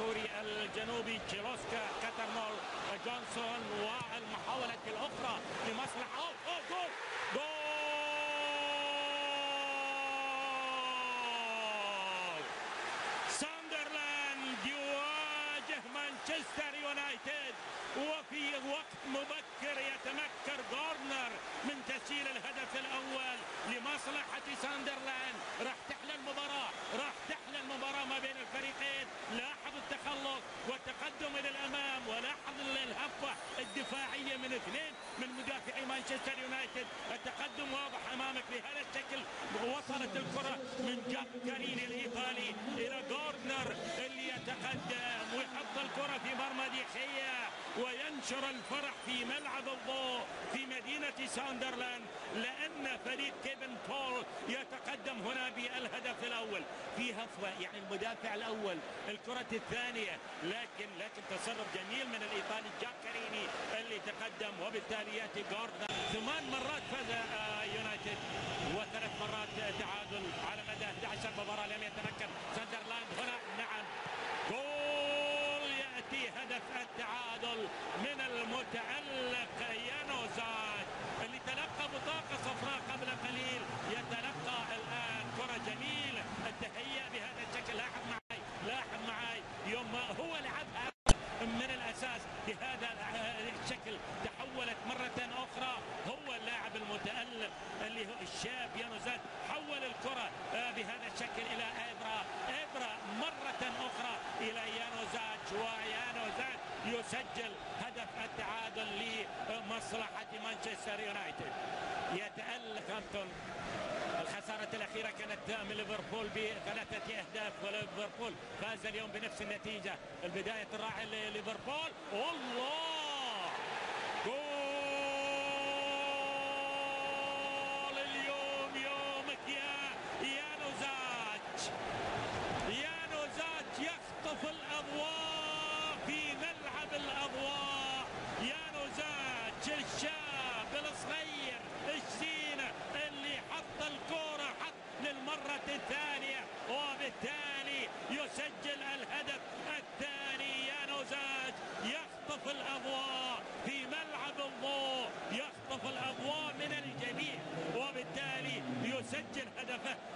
الكوري الجنوبي تشيلوسكا كاترمول جونسون، والمحاولة الأخرى لمصلحة جول ساندرلاند يواجه مانشستر يونايتد، وفي وقت مبكر يتمكن غاردنر من تسجيل الهدف الأول لمصلحة ساندرلاند. راح تحلى المباراة ما بين الفريقين. لاحظ التخلص والتقدم إلى الأمام، ولاحظ الهفوة الدفاعية من اثنين من مدافعي مانشستر يونايتد. التقدم واضح أمامك بهذا الشكل. وصلت الكرة من جاك كاريني الإيطالي إلى غاردنر اللي يتقدم ويحط الكرة في مرمى ديخيا وينشر الفرح في ملعب الضوء في مدينة ساندرلاند، لأن فريق كيفن بول يتقدم هنا بالهدف الأول في هفوة، يعني المدافع الأول الكرة الثانية، لكن تصرف جميل من الإيطالي جاك كاريني اللي تقدم، وبالتالي يأتي غاردنر. 8 مرات فاز يونايتد و3 مرات تعادل على مدى 11 مباراة لم يتمكن ساندرلاند هنا. نعم، جول يأتي هدف التعادل من المتألق يانوزاد اللي تلقى بطاقة صفراء قبل قليل، يتلقى الآن كرة جميلة التهيئ بهذا الشكل. لاحظ معي يوم هو لعبها من الأساس بهذا الشكل، تحولت مرة أخرى. هو اللاعب المتألق اللي هو الشاب يانوزاد حول الكرة بهذا الشكل إلى إبرا مرة أخرى إلى يانوزاد، ويانوزاد يسجل هدف التعادل لمصلحة مانشستر يونايتد. يتألق هامبتون. الخسارة الأخيرة كانت من ليفربول ب3 أهداف، وليفربول فاز اليوم بنفس النتيجة. البداية الرائعة لليفربول. الله